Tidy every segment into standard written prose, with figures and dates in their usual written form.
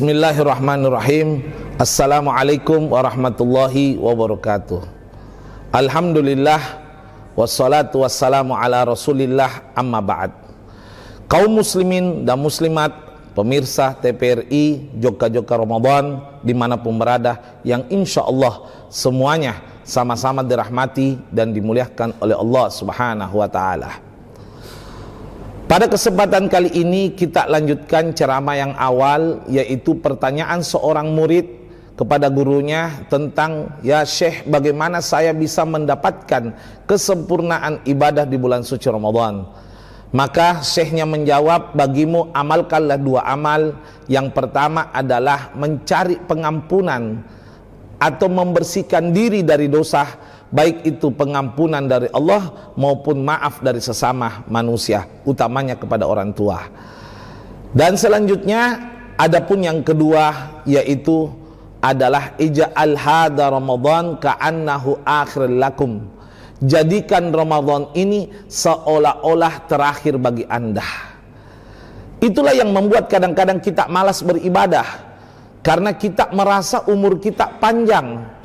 Bismillahirrahmanirrahim. Assalamualaikum warahmatullahi wabarakatuh. Alhamdulillah, wassalatu wassalamu ala rasulillah, amma ba'd. Kaum muslimin dan muslimat, pemirsa TPRI Joka-Joka Ramadan dimanapun berada, yang insya Allah semuanya sama-sama dirahmati dan dimuliakan oleh Allah Subhanahu wa ta'ala. Pada kesempatan kali ini kita lanjutkan ceramah yang awal, yaitu pertanyaan seorang murid kepada gurunya tentang, ya Syekh, bagaimana saya bisa mendapatkan kesempurnaan ibadah di bulan suci Ramadan. Maka Syekhnya menjawab, bagimu amalkanlah dua amal. Yang pertama adalah mencari pengampunan atau membersihkan diri dari dosa, baik itu pengampunan dari Allah maupun maaf dari sesama manusia, utamanya kepada orang tua. Dan selanjutnya adapun yang kedua, yaitu adalah ija'al hadha Ramadan ka'annahu akhir lakum. Jadikan Ramadan ini seolah-olah terakhir bagi Anda. Itulah yang membuat kadang-kadang kita malas beribadah, karena kita merasa umur kita panjang.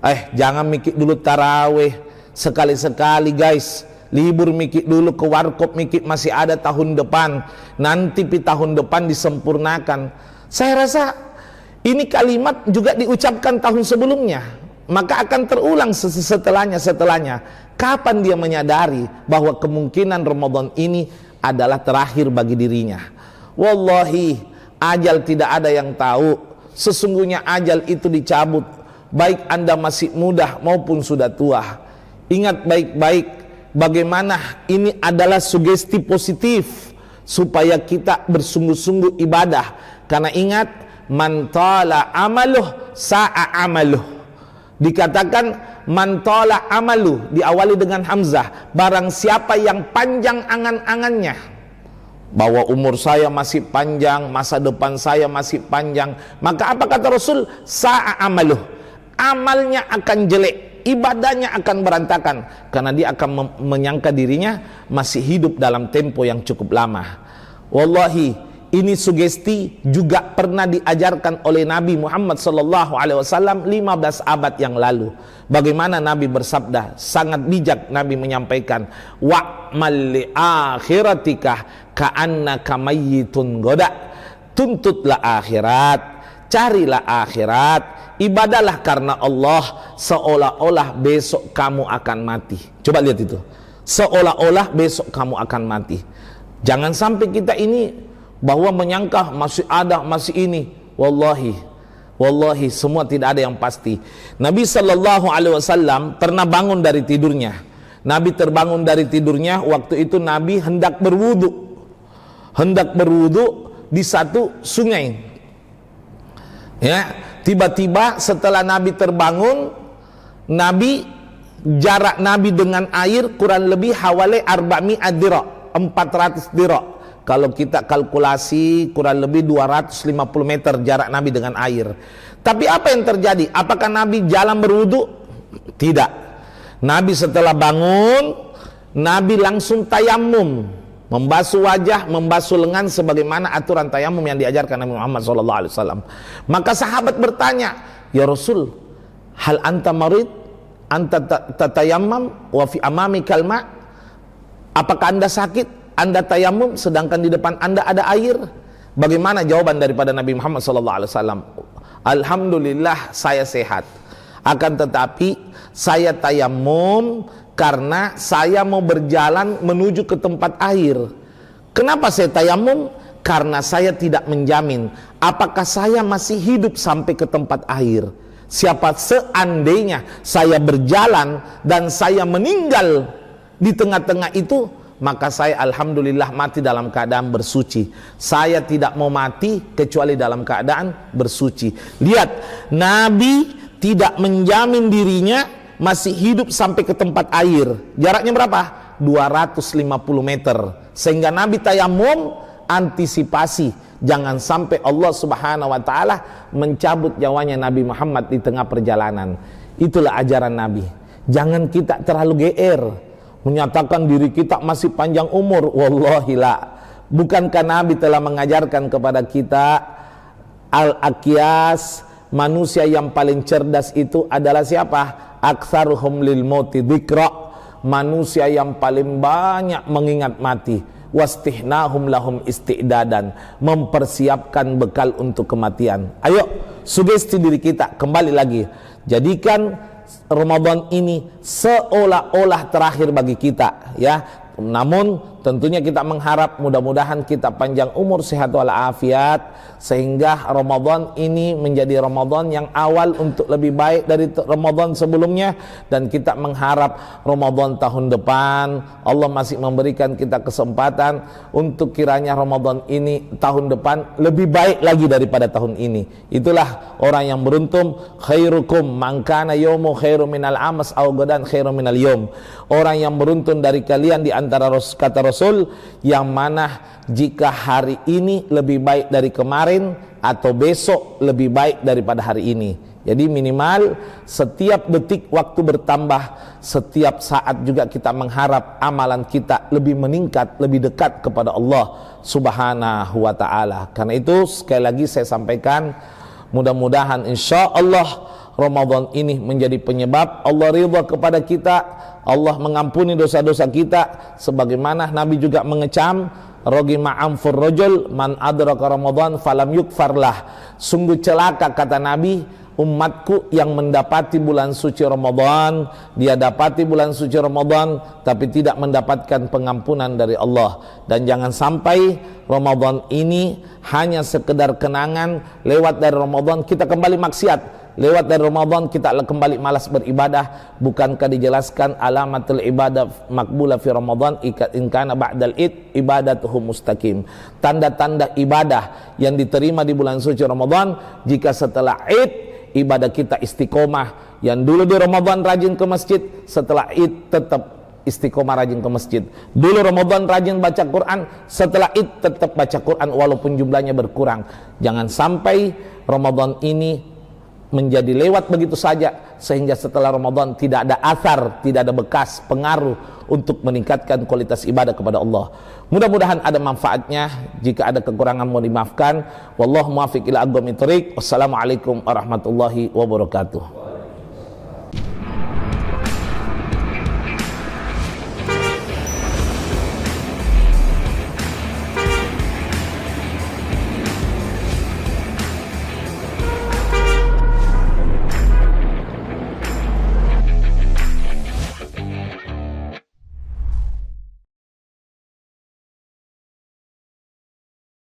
Jangan mikir dulu taraweh, sekali-sekali guys, libur mikir dulu ke warkop, mikir masih ada tahun depan, nanti di tahun depan disempurnakan. Saya rasa ini kalimat juga diucapkan tahun sebelumnya, maka akan terulang setelahnya. Kapan dia menyadari bahwa kemungkinan Ramadan ini adalah terakhir bagi dirinya? Wallahi, ajal tidak ada yang tahu. Sesungguhnya ajal itu dicabut, baik Anda masih muda maupun sudah tua. Ingat baik-baik bagaimana ini adalah sugesti positif supaya kita bersungguh-sungguh ibadah. Karena ingat, man tala amaluh sa'a amaluh. Dikatakan man tala amalu, diawali dengan hamzah, barang siapa yang panjang angan-angannya, bahwa umur saya masih panjang, masa depan saya masih panjang, maka apa kata Rasul? Sa'a amaluh, amalnya akan jelek, ibadahnya akan berantakan, karena dia akan menyangka dirinya masih hidup dalam tempo yang cukup lama. Wallahi, ini sugesti juga pernah diajarkan oleh Nabi Muhammad SAW 15 abad yang lalu. Bagaimana Nabi bersabda, sangat bijak Nabi menyampaikan, wa'mal li akhiratika ka'annaka mayyitun goda. Tuntutlah akhirat, carilah akhirat, ibadahlah karena Allah seolah-olah besok kamu akan mati. Coba lihat itu, seolah-olah besok kamu akan mati. Jangan sampai kita ini bahwa menyangka masih ada, masih ini. Wallahi semua tidak ada yang pasti. Nabi SAW pernah bangun dari tidurnya. Nabi terbangun dari tidurnya, waktu itu Nabi hendak berwudu di satu sungai. Ya, tiba-tiba setelah Nabi terbangun, jarak Nabi dengan air kurang lebih hawale 400 dira. Kalau kita kalkulasi kurang lebih 250 meter jarak Nabi dengan air. Tapi apa yang terjadi? Apakah Nabi jalan berwudu? Tidak. Nabi setelah bangun, Nabi langsung tayamum, membasuh wajah, membasuh lengan, sebagaimana aturan tayamum yang diajarkan Nabi Muhammad SAW. Maka sahabat bertanya, ya Rasul, hal anta marid, anta tatayammam wa fi amami kalma? Apakah Anda sakit? Anda tayamum sedangkan di depan Anda ada air? Bagaimana jawaban daripada Nabi Muhammad SAW? Alhamdulillah saya sehat, akan tetapi saya tayamum karena saya mau berjalan menuju ke tempat air. Kenapa saya tayamum? Karena saya tidak menjamin apakah saya masih hidup sampai ke tempat air. Siapa seandainya saya berjalan dan saya meninggal di tengah-tengah itu, maka saya alhamdulillah mati dalam keadaan bersuci. Saya tidak mau mati kecuali dalam keadaan bersuci. Lihat, Nabi tidak menjamin dirinya masih hidup sampai ke tempat air. Jaraknya berapa? 250 meter. Sehingga Nabi tayamum antisipasi jangan sampai Allah Subhanahu wa ta'ala mencabut nyawanya Nabi Muhammad di tengah perjalanan. Itulah ajaran Nabi. Jangan kita terlalu GR menyatakan diri kita masih panjang umur. Wallahi la. Bukankah Nabi telah mengajarkan kepada kita Al-Aqyas, manusia yang paling cerdas itu adalah siapa? Aktsaruhum lil mauti dzikra, manusia yang paling banyak mengingat mati. Wastihnahum lahum isti'dadan, mempersiapkan bekal untuk kematian. Ayo sugesti diri kita, kembali lagi, jadikan Ramadan ini seolah-olah terakhir bagi kita, ya. Namun tentunya kita mengharap mudah-mudahan kita panjang umur, sehat walafiat, sehingga Ramadan ini menjadi Ramadan yang awal untuk lebih baik dari Ramadan sebelumnya, dan kita mengharap Ramadan tahun depan Allah masih memberikan kita kesempatan untuk kiranya Ramadan ini tahun depan lebih baik lagi daripada tahun ini. Itulah orang yang beruntung. Khairukum man kana yaumu khairu minal amas aw gadan khairu minal yaum. Orang yang beruntung dari kalian di antara kata Rasul, yang mana jika hari ini lebih baik dari kemarin, atau besok lebih baik daripada hari ini. Jadi minimal setiap detik waktu bertambah, setiap saat juga kita mengharap amalan kita lebih meningkat, lebih dekat kepada Allah Subhanahu wa ta'ala. Karena itu sekali lagi saya sampaikan, mudah-mudahan insya Allah Ramadan ini menjadi penyebab Allah ridha kepada kita, Allah mengampuni dosa-dosa kita, sebagaimana Nabi juga mengecam, ragima amfur rajul man adraka Ramadan falam yukfarlah. Sungguh celaka, kata Nabi, umatku yang mendapati bulan suci Ramadan, dia dapati bulan suci Ramadan tapi tidak mendapatkan pengampunan dari Allah. Dan jangan sampai Ramadan ini hanya sekedar kenangan, lewat dari Ramadan kita kembali maksiat, lewat dari Ramadan kita kembali malas beribadah. Bukankah dijelaskan alamatul ibadah makbulah fi Ramadan in kana ba'dal id ibadatuhu mustaqim, tanda-tanda ibadah yang diterima di bulan suci Ramadan jika setelah id ibadah kita istiqomah. Yang dulu di Ramadan rajin ke masjid, setelah id tetap istiqomah rajin ke masjid. Dulu Ramadan rajin baca Quran, setelah id tetap baca Quran walaupun jumlahnya berkurang. Jangan sampai Ramadan ini menjadi lewat begitu saja, sehingga setelah Ramadan tidak ada athar, tidak ada bekas pengaruh untuk meningkatkan kualitas ibadah kepada Allah. Mudah-mudahan ada manfaatnya. Jika ada kekurangan mohon dimaafkan. Wallahu muwaffiq ila aqwamit thoriq. Wassalamualaikum warahmatullahi wabarakatuh.